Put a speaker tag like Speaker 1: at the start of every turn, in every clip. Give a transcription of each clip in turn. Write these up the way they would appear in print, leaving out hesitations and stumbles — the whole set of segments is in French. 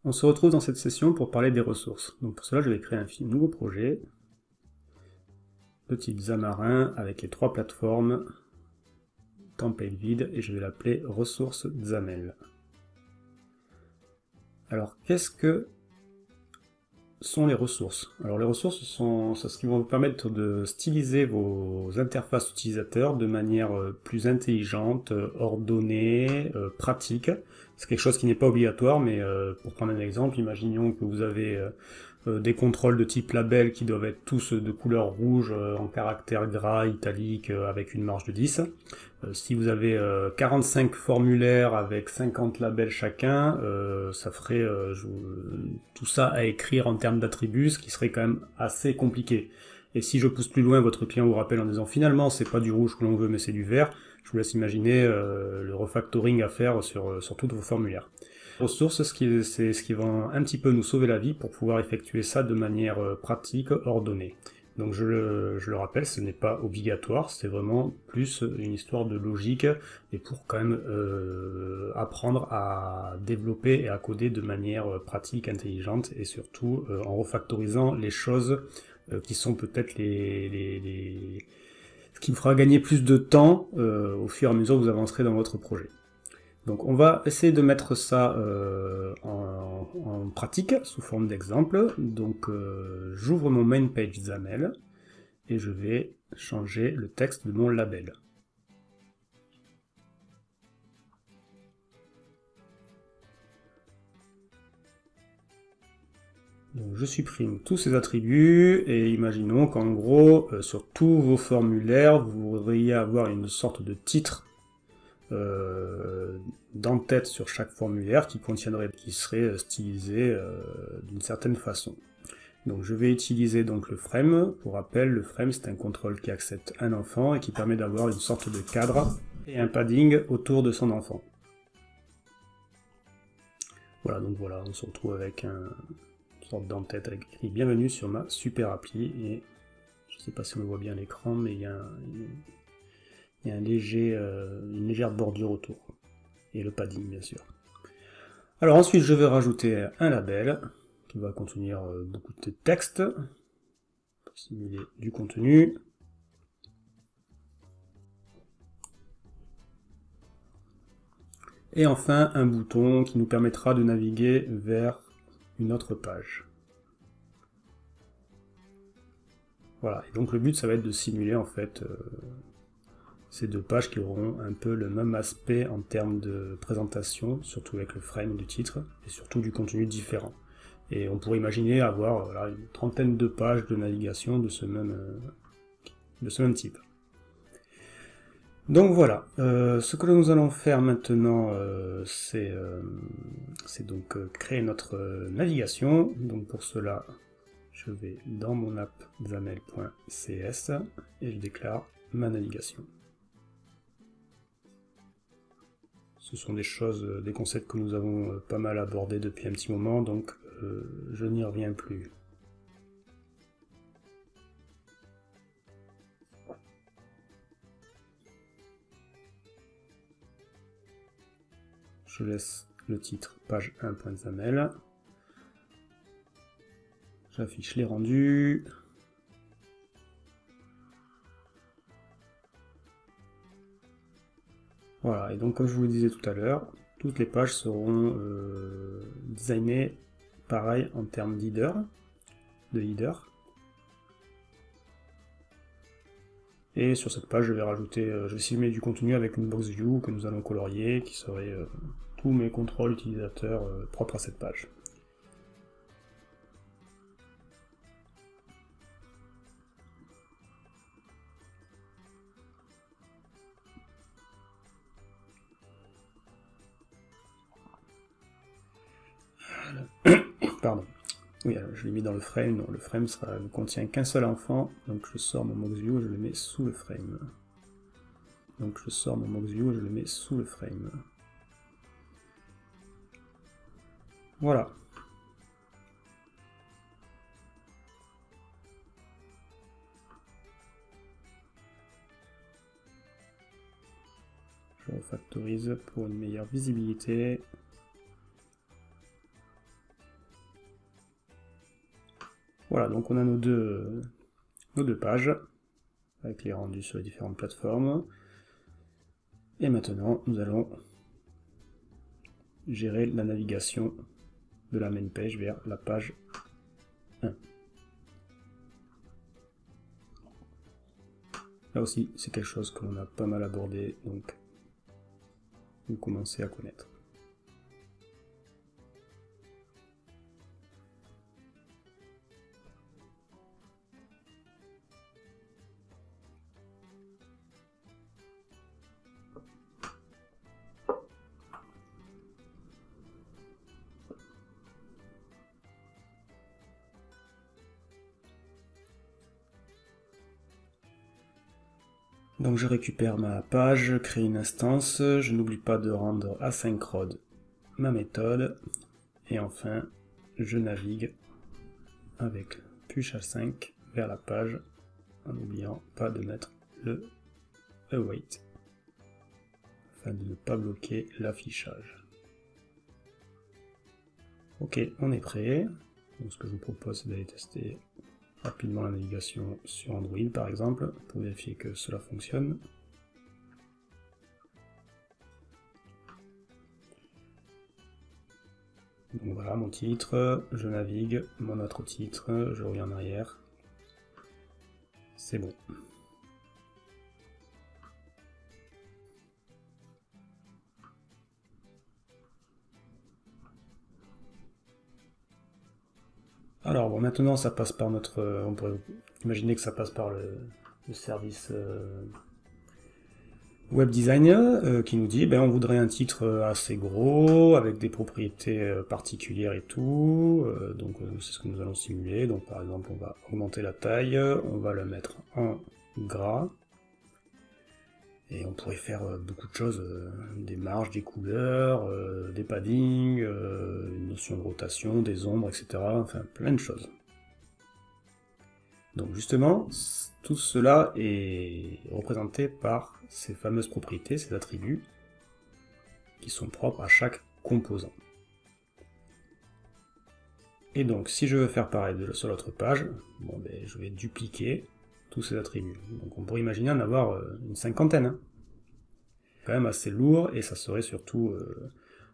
Speaker 1: On se retrouve dans cette session pour parler des ressources. Donc pour cela, je vais créer un nouveau projet de type Xamarin avec les trois plateformes, template vide, et je vais l'appeler ressources XAML. Alors qu'est-ce que sont les ressources? Alors les ressources c'est ce qui va vous permettre de styliser vos interfaces utilisateurs de manière plus intelligente, ordonnée, pratique. C'est quelque chose qui n'est pas obligatoire, mais pour prendre un exemple, imaginons que vous avez des contrôles de type label qui doivent être tous de couleur rouge en caractère gras, italique, avec une marge de 10. Si vous avez 45 formulaires avec 50 labels chacun, ça ferait tout ça à écrire en termes d'attributs, ce qui serait quand même assez compliqué. Et si je pousse plus loin, votre client vous rappelle en disant finalement c'est pas du rouge que l'on veut mais c'est du vert, je vous laisse imaginer le refactoring à faire sur tous vos formulaires. Ressources, c'est ce qui va un petit peu nous sauver la vie pour pouvoir effectuer ça de manière pratique, ordonnée. Donc je le rappelle, ce n'est pas obligatoire, c'est vraiment plus une histoire de logique et pour quand même apprendre à développer et à coder de manière pratique, intelligente et surtout en refactorisant les choses qui sont peut-être ce qui vous fera gagner plus de temps au fur et à mesure que vous avancerez dans votre projet. Donc on va essayer de mettre ça en pratique sous forme d'exemple. Donc j'ouvre mon main page XAML et je vais changer le texte de mon label. Donc je supprime tous ces attributs et imaginons qu'en gros sur tous vos formulaires vous voudriez avoir une sorte de titre d'en-tête sur chaque formulaire qui serait stylisé d'une certaine façon. Donc je vais utiliser donc le frame. Pour rappel, le frame c'est un contrôle qui accepte un enfant et qui permet d'avoir une sorte de cadre et un padding autour de son enfant. Voilà, donc voilà, on se retrouve avec une sorte d'en-tête avec écrit bienvenue sur ma super appli, et je ne sais pas si on le voit bien à l'écran, mais il y a une légère bordure autour. Et le padding bien sûr. Alors ensuite je vais rajouter un label qui va contenir beaucoup de texte pour simuler du contenu. Et enfin un bouton qui nous permettra de naviguer vers une autre page. Voilà, et donc le but ça va être de simuler en fait ces deux pages qui auront un peu le même aspect en termes de présentation, surtout avec le frame du titre, et surtout du contenu différent. Et on pourrait imaginer avoir voilà, une trentaine de pages de navigation de ce même type. Donc voilà, ce que nous allons faire maintenant, c'est donc créer notre navigation. Donc pour cela, je vais dans mon app xaml.cs et je déclare ma navigation. Ce sont des choses, des concepts que nous avons pas mal abordés depuis un petit moment, donc je n'y reviens plus. Je laisse le titre page 1.xaml. J'affiche les rendus. Voilà, et donc comme je vous le disais tout à l'heure, toutes les pages seront designées pareil en termes de header. Et sur cette page, je vais rajouter, je vais simuler du contenu avec une box view que nous allons colorier, qui serait tous mes contrôles utilisateurs propres à cette page. Pardon. Oui, alors je l'ai mis dans le frame. Non, le frame ne contient qu'un seul enfant, donc je sors mon box-view et je le mets sous le frame. Donc je sors mon box-view et je le mets sous le frame. Voilà. Je refactorise pour une meilleure visibilité. Voilà, donc on a nos deux pages, avec les rendus sur les différentes plateformes. Et maintenant, nous allons gérer la navigation de la main page vers la page 1. Là aussi, c'est quelque chose que l'on a pas mal abordé, donc vous commencez à connaître. Donc je récupère ma page, je crée une instance, je n'oublie pas de rendre asynchrone ma méthode, et enfin je navigue avec push H5 vers la page, en n'oubliant pas de mettre le await, afin de ne pas bloquer l'affichage. Ok, on est prêt. Donc ce que je vous propose, c'est d'aller tester rapidement la navigation sur Android par exemple, pour vérifier que cela fonctionne. Donc voilà mon titre, je navigue, mon autre titre, je reviens en arrière. C'est bon. Alors bon, maintenant ça passe par notre... on pourrait imaginer que ça passe par le service web designer qui nous dit on voudrait un titre assez gros, avec des propriétés particulières et tout. Donc c'est ce que nous allons simuler. Donc par exemple on va augmenter la taille, on va le mettre en gras. Et on pourrait faire beaucoup de choses, des marges, des couleurs, des paddings, une notion de rotation, des ombres, etc. Enfin, plein de choses. Donc justement, tout cela est représenté par ces fameuses propriétés, ces attributs, qui sont propres à chaque composant. Et donc, si je veux faire pareil sur l'autre page, je vais dupliquer tous ces attributs. Donc on pourrait imaginer en avoir une cinquantaine. Hein. Quand même assez lourd, et ça serait surtout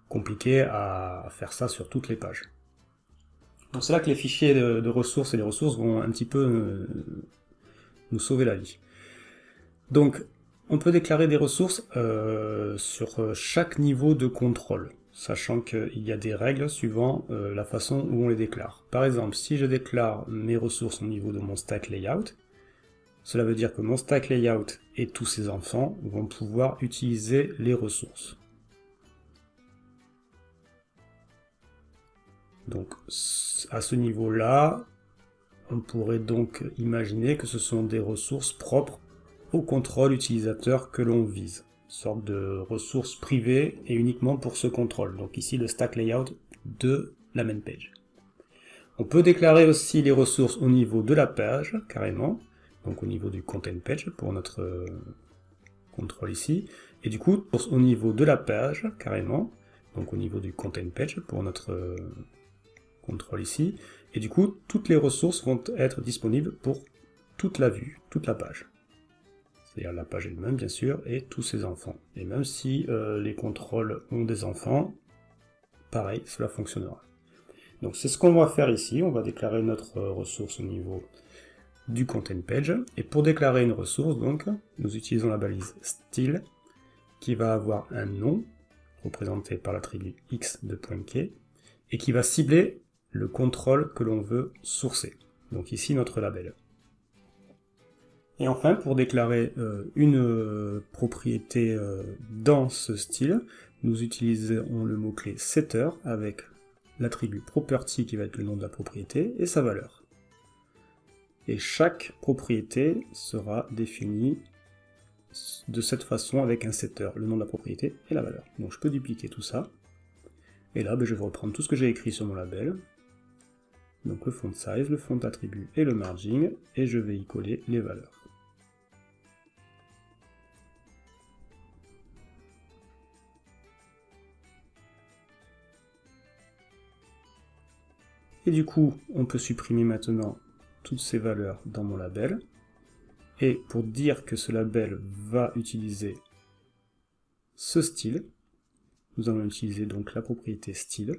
Speaker 1: compliqué à faire ça sur toutes les pages. Donc c'est là que les fichiers de ressources et les ressources vont un petit peu nous sauver la vie. Donc on peut déclarer des ressources sur chaque niveau de contrôle, sachant qu'il y a des règles suivant la façon où on les déclare. Par exemple, si je déclare mes ressources au niveau de mon stack layout, cela veut dire que mon stack layout et tous ses enfants vont pouvoir utiliser les ressources. Donc à ce niveau-là, on pourrait donc imaginer que ce sont des ressources propres au contrôle utilisateur que l'on vise. Une sorte de ressources privées et uniquement pour ce contrôle. Donc ici le stack layout de la main page. On peut déclarer aussi les ressources au niveau de la page, carrément. Donc au niveau du content page pour notre contrôle ici. Et du coup, au niveau de la page, carrément. Donc au niveau du content page pour notre contrôle ici. Et du coup, toutes les ressources vont être disponibles pour toute la vue, toute la page. C'est-à-dire la page elle-même, bien sûr, et tous ses enfants. Et même si les contrôles ont des enfants, pareil, cela fonctionnera. Donc c'est ce qu'on va faire ici. On va déclarer notre ressource au niveau du content page. Et pour déclarer une ressource, donc, nous utilisons la balise style, qui va avoir un nom, représenté par l'attribut x de .key, et qui va cibler le contrôle que l'on veut sourcer. Donc ici notre label. Et enfin, pour déclarer une propriété dans ce style, nous utilisons le mot-clé setter avec l'attribut property qui va être le nom de la propriété et sa valeur. Et chaque propriété sera définie de cette façon avec un setter, le nom de la propriété et la valeur. Donc je peux dupliquer tout ça. Et là, je vais reprendre tout ce que j'ai écrit sur mon label. Donc le font size, le font attribut et le margin, et je vais y coller les valeurs. Et du coup, on peut supprimer maintenant toutes ces valeurs dans mon label. Et pour dire que ce label va utiliser ce style, nous allons utiliser donc la propriété style,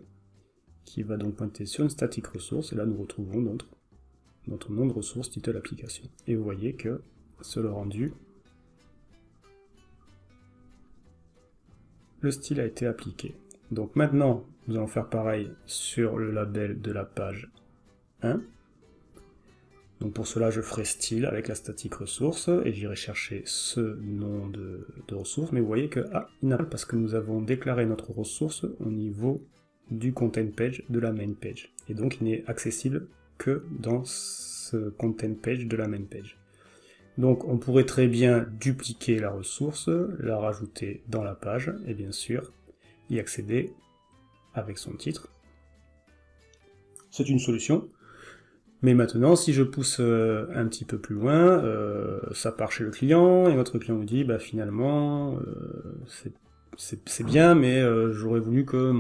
Speaker 1: qui va donc pointer sur une statique ressource, et là nous retrouvons notre nom de ressource title application. Et vous voyez que sur le rendu, le style a été appliqué. Donc maintenant, nous allons faire pareil sur le label de la page 1. Donc pour cela, je ferai style avec la statique ressource et j'irai chercher ce nom de ressource. Mais vous voyez que, il n'a pas parce que nous avons déclaré notre ressource au niveau du content page de la main page. Et donc il n'est accessible que dans ce content page de la main page. Donc on pourrait très bien dupliquer la ressource, la rajouter dans la page et bien sûr y accéder avec son titre. C'est une solution. Mais maintenant, si je pousse un petit peu plus loin, ça part chez le client, et votre client vous dit, bah finalement, c'est bien, mais j'aurais voulu que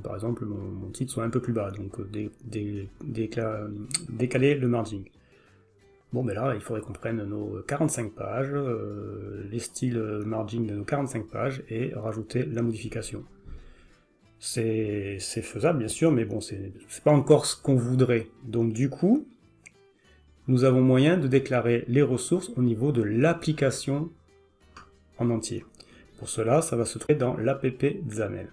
Speaker 1: par exemple, mon titre soit un peu plus bas, donc décaler le margin. Bon, ben là, il faudrait qu'on prenne nos 45 pages, les styles margin de nos 45 pages, et rajouter la modification. C'est faisable, bien sûr, mais bon, c'est pas encore ce qu'on voudrait. Donc du coup, nous avons moyen de déclarer les ressources au niveau de l'application en entier. Pour cela, ça va se trouver dans l'app XAML.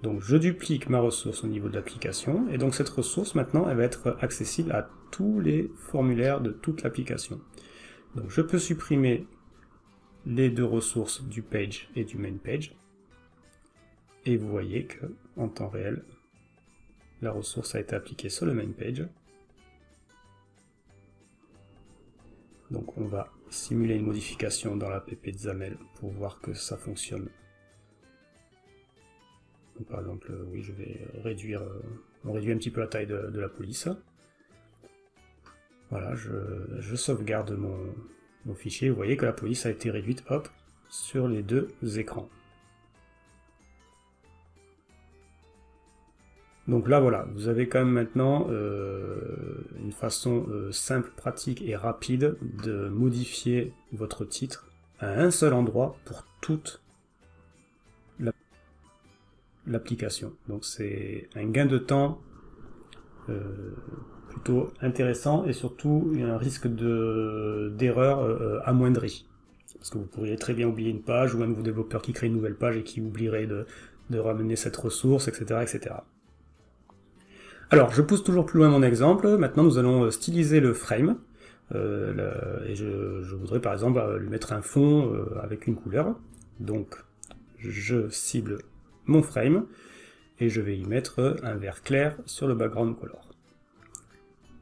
Speaker 1: Donc je duplique ma ressource au niveau de l'application, et donc cette ressource, maintenant, elle va être accessible à tous les formulaires de toute l'application. Donc je peux supprimer les deux ressources du page et du main page, et vous voyez que, en temps réel, la ressource a été appliquée sur le main page. Donc on va simuler une modification dans l'app XAML pour voir que ça fonctionne. Donc, par exemple, oui, je vais réduire, on réduit un petit peu la taille de la police. Voilà, je sauvegarde mon fichier. Vous voyez que la police a été réduite, hop, sur les deux écrans. Donc là, voilà, vous avez quand même maintenant une façon simple, pratique et rapide de modifier votre titre à un seul endroit pour toute l'application. Donc c'est un gain de temps plutôt intéressant et surtout un risque d'erreur amoindri. Parce que vous pourriez très bien oublier une page ou un nouveau développeur qui crée une nouvelle page et qui oublierait de ramener cette ressource, etc., etc. Alors, je pousse toujours plus loin mon exemple. Maintenant, nous allons styliser le frame. Et je voudrais par exemple lui mettre un fond avec une couleur. Donc, je cible mon frame et je vais y mettre un vert clair sur le background color.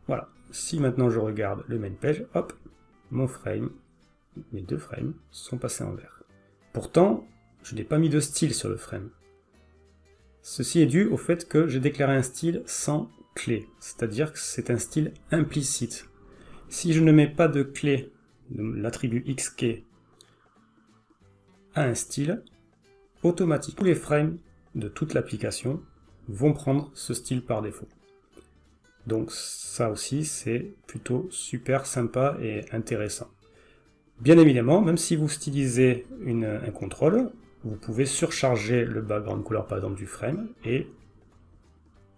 Speaker 1: Voilà. Si maintenant je regarde le main page, hop, mon frame, mes deux frames sont passés en vert. Pourtant, je n'ai pas mis de style sur le frame. Ceci est dû au fait que j'ai déclaré un style sans clé, c'est-à-dire que c'est un style implicite. Si je ne mets pas de clé, l'attribut xkey, à un style, automatiquement tous les frames de toute l'application vont prendre ce style par défaut. Donc ça aussi c'est plutôt super sympa et intéressant. Bien évidemment, même si vous stylisez un contrôle, vous pouvez surcharger le background color par exemple du frame et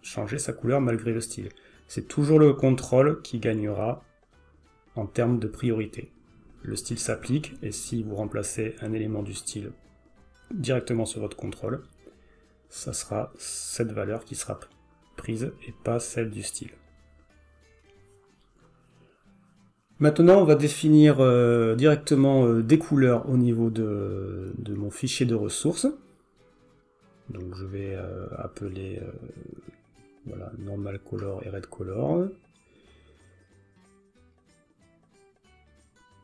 Speaker 1: changer sa couleur malgré le style. C'est toujours le contrôle qui gagnera en termes de priorité. Le style s'applique et si vous remplacez un élément du style directement sur votre contrôle, ça sera cette valeur qui sera prise et pas celle du style. Maintenant, on va définir directement des couleurs au niveau de mon fichier de ressources. Donc je vais appeler voilà, normal color et red color.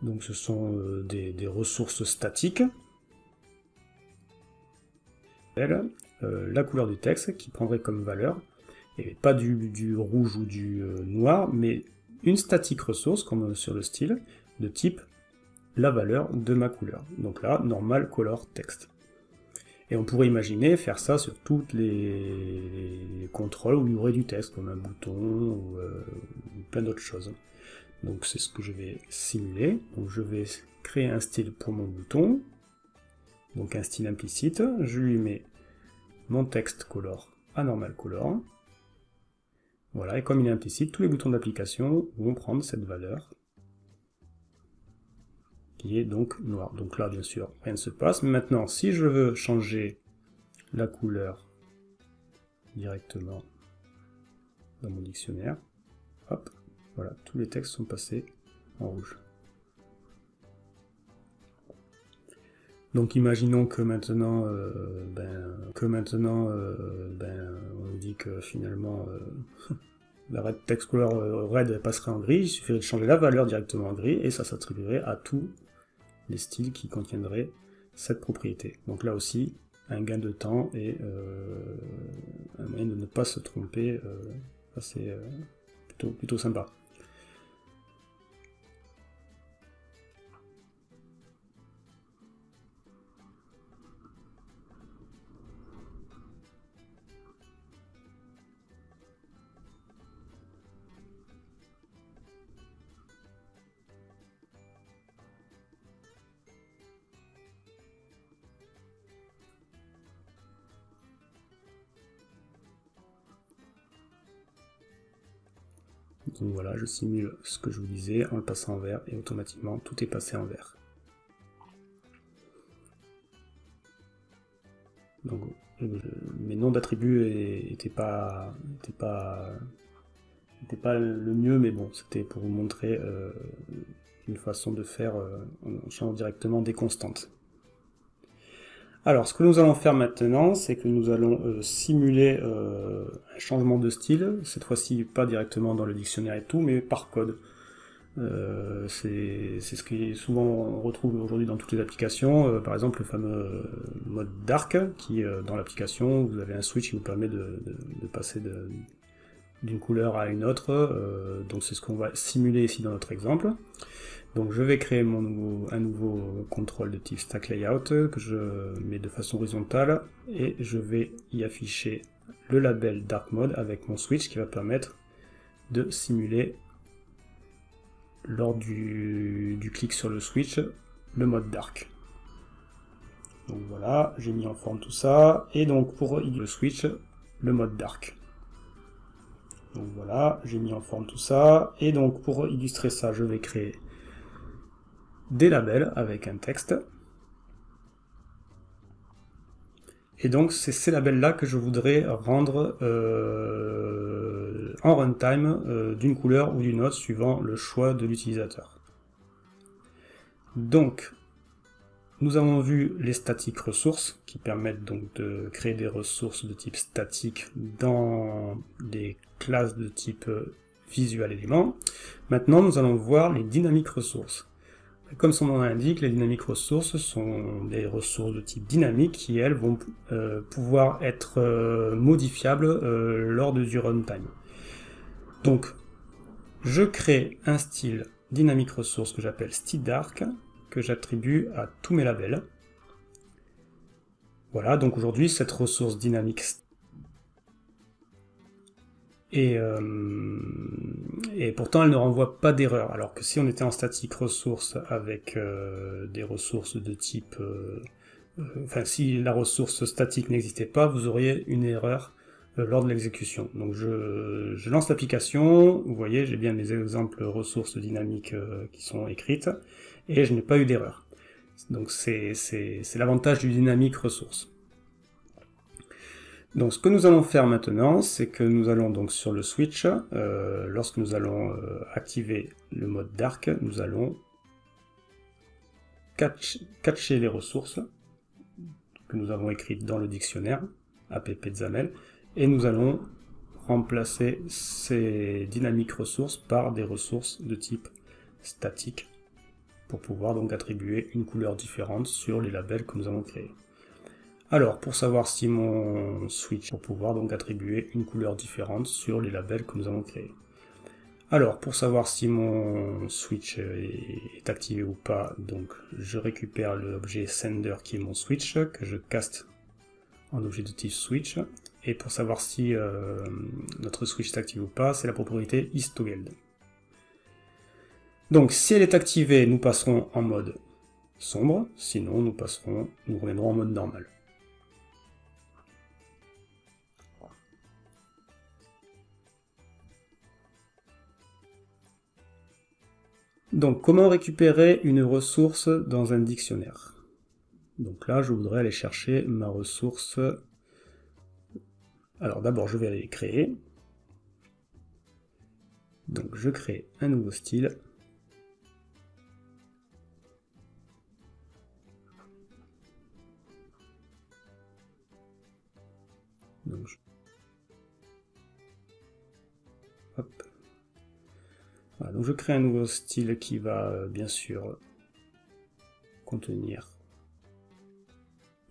Speaker 1: Donc ce sont des ressources statiques. La couleur du texte qui prendrait comme valeur, et pas du rouge ou du noir, mais une statique ressource, comme sur le style, de type la valeur de ma couleur. Donc là, normal color text. Et on pourrait imaginer faire ça sur toutes les contrôles où il y aurait du texte, comme un bouton ou plein d'autres choses. Donc c'est ce que je vais simuler. Donc je vais créer un style pour mon bouton, donc un style implicite. Je lui mets mon text color à normal color. Voilà, et comme il est implicite, tous les boutons d'application vont prendre cette valeur qui est donc noire. Donc là, bien sûr, rien ne se passe. Mais maintenant, si je veux changer la couleur directement dans mon dictionnaire, hop, voilà, tous les textes sont passés en rouge. Donc imaginons que maintenant, on nous dit que finalement la red text color red passerait en gris, il suffirait de changer la valeur directement en gris et ça s'attribuerait à tous les styles qui contiendraient cette propriété. Donc là aussi, un gain de temps et un moyen de ne pas se tromper, c'est plutôt sympa. Donc voilà, je simule ce que je vous disais en le passant en vert et automatiquement tout est passé en vert. Donc mes noms d'attributs n'étaient pas le mieux, mais bon, c'était pour vous montrer une façon de faire en changeant directement des constantes. Alors, ce que nous allons faire maintenant, c'est que nous allons simuler un changement de style, cette fois-ci pas directement dans le dictionnaire et tout, mais par code. C'est ce qui est souvent on retrouve aujourd'hui dans toutes les applications, par exemple le fameux mode dark, qui dans l'application, vous avez un switch qui vous permet de passer d'une couleur à une autre, donc c'est ce qu'on va simuler ici dans notre exemple. Donc je vais créer un nouveau contrôle de type stack layout que je mets de façon horizontale et je vais y afficher le label dark mode avec mon switch qui va permettre de simuler lors du clic sur le switch le mode dark. Donc voilà, j'ai mis en forme tout ça et donc pour le switch le mode dark. Donc voilà, j'ai mis en forme tout ça et donc pour illustrer ça je vais créer des labels avec un texte. Et donc c'est ces labels-là que je voudrais rendre en runtime d'une couleur ou d'une autre suivant le choix de l'utilisateur. Donc nous avons vu les statiques ressources qui permettent donc de créer des ressources de type statique dans des classes de type visual élément. Maintenant nous allons voir les dynamiques ressources. Comme son nom l'indique, les dynamiques ressources sont des ressources de type dynamique qui, elles, vont pouvoir être modifiables lors du runtime. Donc, je crée un style dynamique ressource que j'appelle StyDark, que j'attribue à tous mes labels. Voilà, donc aujourd'hui, cette ressource dynamique et pourtant elle ne renvoie pas d'erreur, alors que si on était en statique ressource avec des ressources de type enfin si la ressource statique n'existait pas, vous auriez une erreur lors de l'exécution. Donc je lance l'application, vous voyez j'ai bien les exemples ressources dynamiques qui sont écrites et je n'ai pas eu d'erreur. Donc c'est l'avantage du dynamique ressource. Donc ce que nous allons faire maintenant, c'est que nous allons donc sur le switch, lorsque nous allons activer le mode dark, nous allons catcher les ressources que nous avons écrites dans le dictionnaire, app_xaml, et nous allons remplacer ces dynamiques ressources par des ressources de type statique, pour pouvoir donc attribuer une couleur différente sur les labels que nous avons créés. Alors, pour savoir si mon switch, pour pouvoir donc attribuer une couleur différente sur les labels que nous avons créés. Alors, pour savoir si mon switch est activé ou pas, donc je récupère l'objet sender qui est mon switch, que je caste en objet de type switch, et pour savoir si notre switch est activé ou pas, c'est la propriété isToggled. Donc si elle est activée, nous passerons en mode sombre, sinon nous reviendrons en mode normal. Donc comment récupérer une ressource dans un dictionnaire? Donc là je voudrais aller chercher ma ressource. Alors d'abord je vais aller créer. Donc je crée un nouveau style. Donc, hop. Voilà, donc je crée un nouveau style qui va bien sûr contenir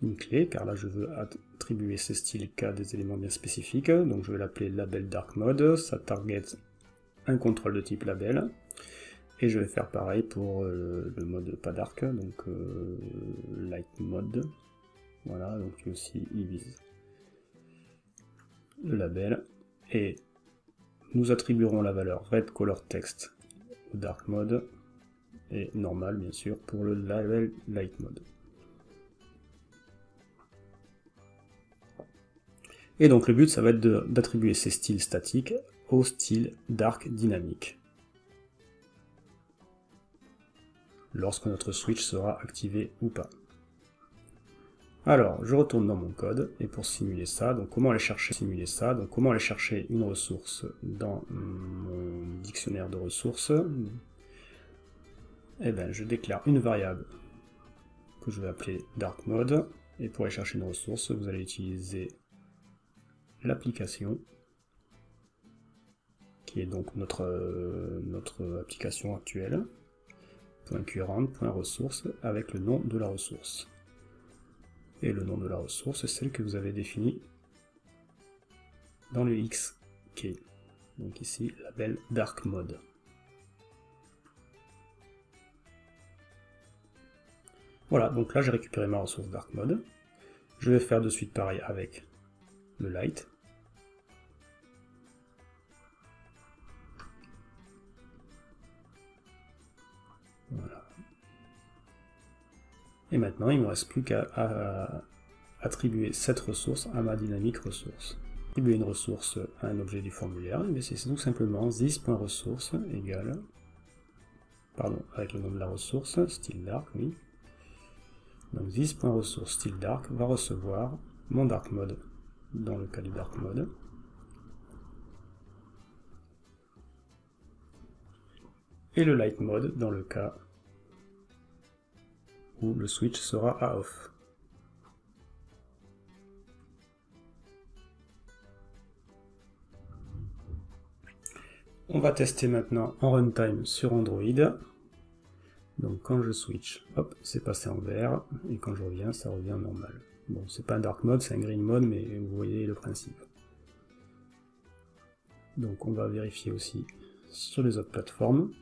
Speaker 1: une clé, car là je veux attribuer ce style qu'à des éléments bien spécifiques. Donc je vais l'appeler label dark mode, ça target un contrôle de type label. Et je vais faire pareil pour le mode pas dark, donc light mode. Voilà, donc lui aussi il vise le label. Et nous attribuerons la valeur red color text au dark mode et normal bien sûr pour le label light mode. Et donc le but ça va être d'attribuer ces styles statiques au style dark dynamique lorsque notre switch sera activé ou pas. Alors, je retourne dans mon code, et pour simuler ça, donc comment aller chercher une ressource dans mon dictionnaire de ressources? Eh bien, je déclare une variable que je vais appeler dark mode, et pour aller chercher une ressource, vous allez utiliser l'application, qui est donc notre application actuelle, .current.ressource, avec le nom de la ressource. Et le nom de la ressource est celle que vous avez définie dans le XKey. Donc ici, label dark mode. Voilà, donc là j'ai récupéré ma ressource dark mode. Je vais faire de suite pareil avec le light. Voilà. Et maintenant, il ne me reste plus qu'à attribuer cette ressource à ma dynamique ressource. Attribuer une ressource à un objet du formulaire, c'est tout simplement this.ressource égale, pardon, avec le nom de la ressource, style dark, oui. Donc this.ressource style dark va recevoir mon dark mode dans le cas du dark mode. Et le light mode dans le cas où le switch sera à off. On va tester maintenant en runtime sur Android. Donc quand je switch, hop, c'est passé en vert, et quand je reviens, ça revient en normal. Bon, c'est pas un dark mode, c'est un green mode, mais vous voyez le principe. Donc on va vérifier aussi sur les autres plateformes.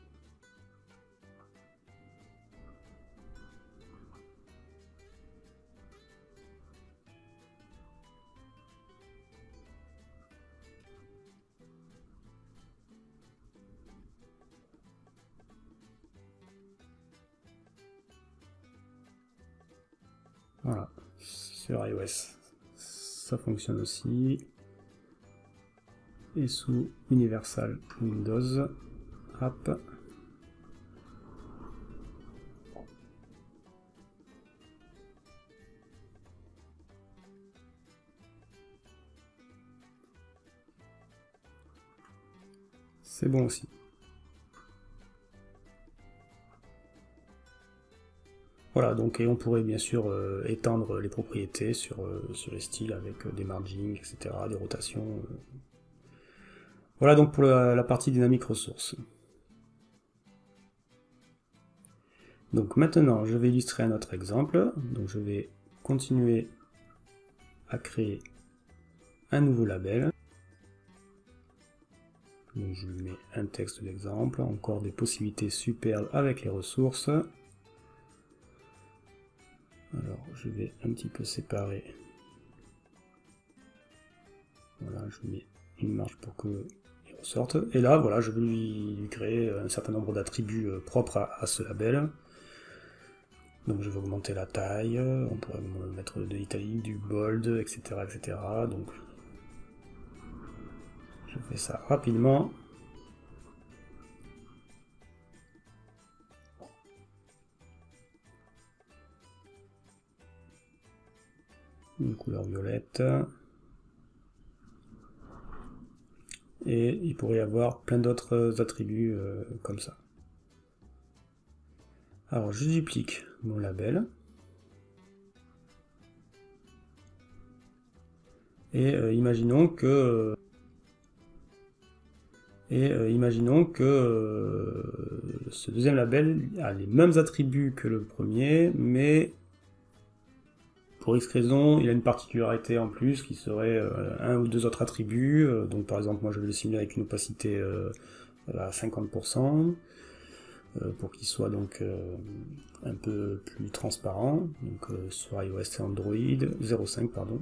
Speaker 1: Voilà, sur iOS, ça fonctionne aussi. Et sous Universal Windows App, c'est bon aussi. Voilà, donc et on pourrait bien sûr étendre les propriétés sur les styles avec des margins, etc., des rotations. Voilà donc pour la partie dynamique ressources. Donc maintenant, je vais illustrer un autre exemple. Donc je vais continuer à créer un nouveau label. Donc je lui mets un texte d'exemple, encore des possibilités superbes avec les ressources. Alors je vais un petit peu séparer. Voilà, je mets une marge pour que les sorte. Et là, voilà, je vais lui créer un certain nombre d'attributs propres à ce label. Donc je vais augmenter la taille, on pourrait mettre de l'italique, du bold, etc., etc. Donc je fais ça rapidement. Une couleur violette. Et il pourrait y avoir plein d'autres attributs comme ça. Alors je duplique mon label. Et imaginons que ce deuxième label a les mêmes attributs que le premier, mais pour X raison, il a une particularité en plus qui serait un ou deux autres attributs. Donc par exemple, moi je vais le simuler avec une opacité à 50%, pour qu'il soit donc un peu plus transparent. Donc sur iOS et Android, 0.5 pardon.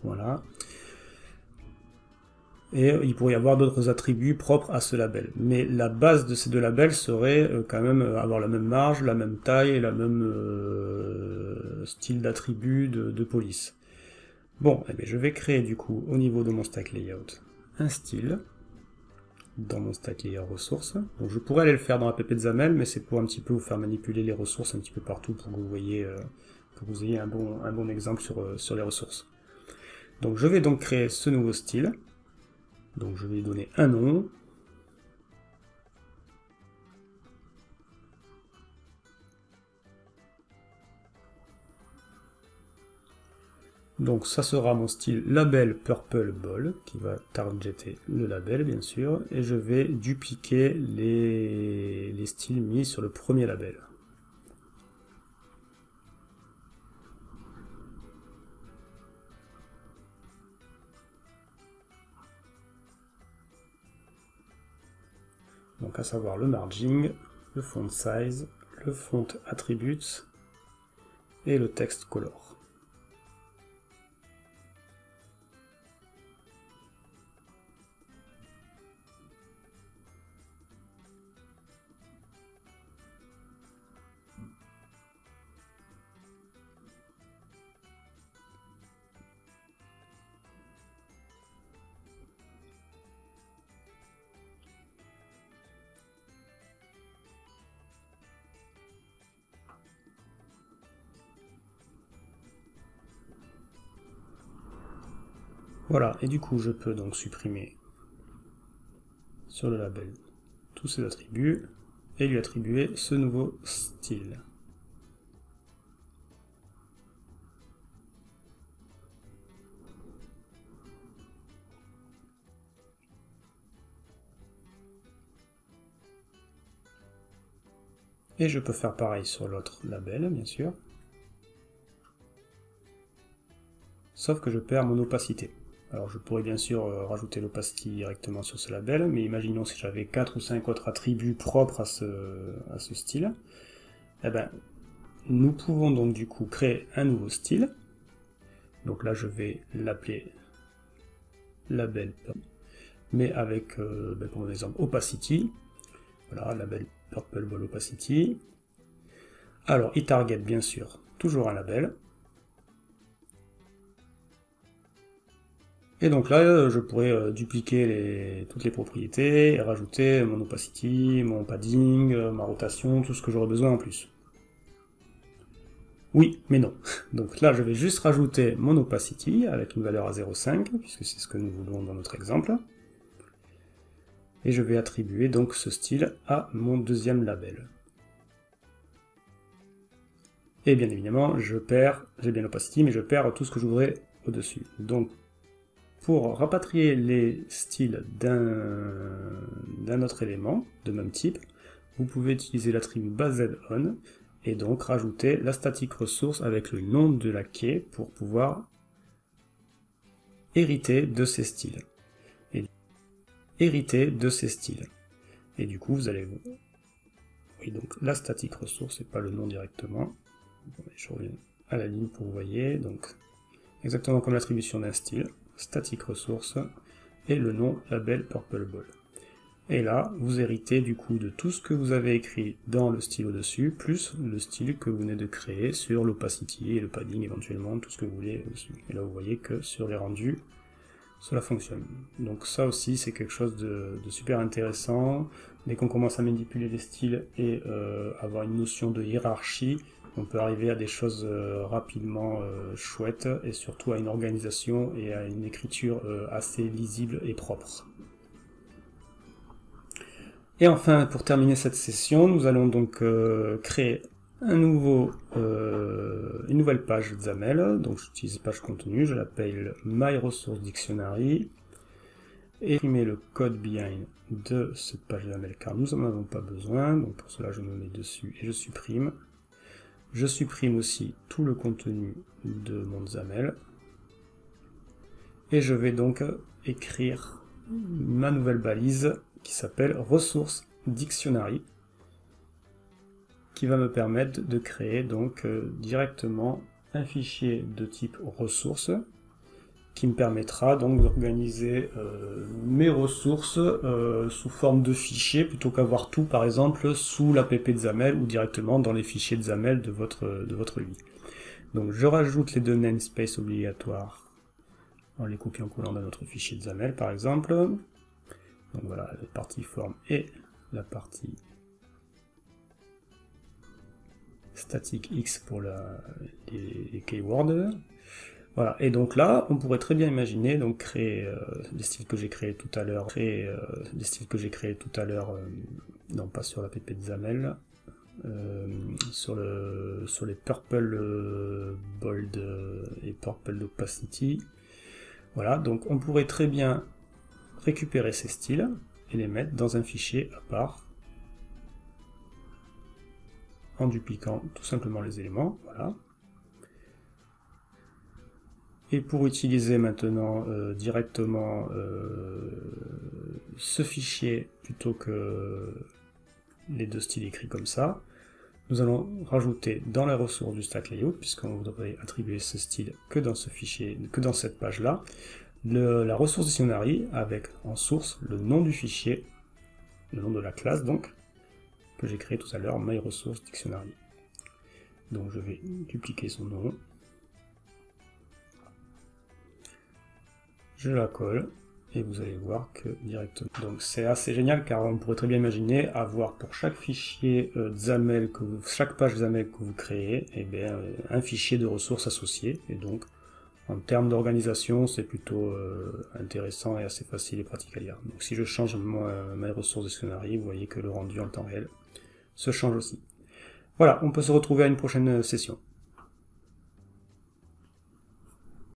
Speaker 1: Voilà. Et il pourrait y avoir d'autres attributs propres à ce label. Mais la base de ces deux labels serait quand même avoir la même marge, la même taille et la même style d'attribut de police. Bon, eh bien, je vais créer du coup au niveau de mon stack layout un style dans mon stack layer ressources. Donc je pourrais aller le faire dans app de XAML, mais c'est pour un petit peu vous faire manipuler les ressources un petit peu partout pour que vous voyez, pour que vous ayez un bon exemple sur les ressources. Donc je vais donc créer ce nouveau style. Donc je vais lui donner un nom. Donc ça sera mon style label purple ball, qui va targeter le label bien sûr, et je vais dupliquer les styles mis sur le premier label. Donc à savoir le margin, le font size, le font attributes et le text color. Voilà, et du coup je peux donc supprimer sur le label tous ces attributs et lui attribuer ce nouveau style. Et je peux faire pareil sur l'autre label, bien sûr. Sauf que je perds mon opacité. Alors je pourrais bien sûr rajouter l'opacity directement sur ce label, mais imaginons si j'avais 4 ou 5 autres attributs propres à ce style. Eh ben, nous pouvons donc du coup créer un nouveau style. Donc là je vais l'appeler label, mais avec, pour exemple, opacity. Voilà, label purple ball opacity. Alors il target bien sûr toujours un label. Et donc là, je pourrais dupliquer toutes les propriétés et rajouter mon opacity, mon padding, ma rotation, tout ce que j'aurais besoin en plus. Oui, mais non. Donc là, je vais juste rajouter mon opacity avec une valeur à 0,5, puisque c'est ce que nous voulons dans notre exemple. Et je vais attribuer donc ce style à mon deuxième label. Et bien évidemment, j'ai bien l'opacity, mais je perds tout ce que je voudrais au-dessus. Donc, pour rapatrier les styles d'un autre élément de même type, vous pouvez utiliser l'attribut baseZOn et donc rajouter la static resource avec le nom de la key pour pouvoir hériter de ces styles. Et du coup, vous allez... Oui, donc la static resource, et pas le nom directement. Je reviens à la ligne pour vous voyez. Donc, exactement comme l'attribution d'un style. Static resource et le nom label purple ball. Et là, vous héritez du coup de tout ce que vous avez écrit dans le style au-dessus, plus le style que vous venez de créer sur l'opacity et le padding éventuellement, tout ce que vous voulez dessus. Et là, vous voyez que sur les rendus, cela fonctionne. Donc ça aussi, c'est quelque chose de super intéressant. Dès qu'on commence à manipuler les styles et avoir une notion de hiérarchie, on peut arriver à des choses rapidement chouettes, et surtout à une organisation et à une écriture assez lisible et propre. Et enfin, pour terminer cette session, nous allons donc créer une nouvelle page XAML. Donc j'utilise page contenu, je l'appelle My Resource Dictionary, et imprimer le code behind de cette page XAML car nous n'en avons pas besoin. Donc pour cela, je me mets dessus et je supprime. Je supprime aussi tout le contenu de mon XAML. Et je vais donc écrire ma nouvelle balise qui s'appelle Resource Dictionary, qui va me permettre de créer donc directement un fichier de type ressources, qui me permettra donc d'organiser mes ressources sous forme de fichiers, plutôt qu'avoir tout par exemple sous l'app XAML ou directement dans les fichiers XAML de votre UI. Donc je rajoute les deux namespaces obligatoires en les copiant-collant dans notre fichier XAML par exemple. Donc voilà, la partie forme et la partie static X pour les keywords. Voilà, et donc là, on pourrait très bien imaginer donc créer des styles que j'ai créés tout à l'heure, non pas sur l'app XAML, sur les purple bold et purple opacity. Voilà, donc on pourrait très bien récupérer ces styles et les mettre dans un fichier à part en dupliquant tout simplement les éléments. Voilà. Et pour utiliser maintenant directement ce fichier plutôt que les deux styles écrits comme ça, nous allons rajouter dans la ressource du stack layout, puisqu'on voudrait attribuer ce style que dans ce fichier, que dans cette page là, la ressource dictionary avec en source le nom du fichier, le nom de la classe donc, que j'ai créé tout à l'heure, My Resource Dictionary. Donc je vais dupliquer son nom, je la colle, et vous allez voir que directement. Donc c'est assez génial car on pourrait très bien imaginer avoir pour chaque fichier XAML, chaque page XAML que vous créez, et bien, un fichier de ressources associées, et donc en termes d'organisation, c'est plutôt intéressant et assez facile et pratique à lire. Donc si je change mes ressources dictionary, vous voyez que le rendu en temps réel se change aussi. Voilà, on peut se retrouver à une prochaine session.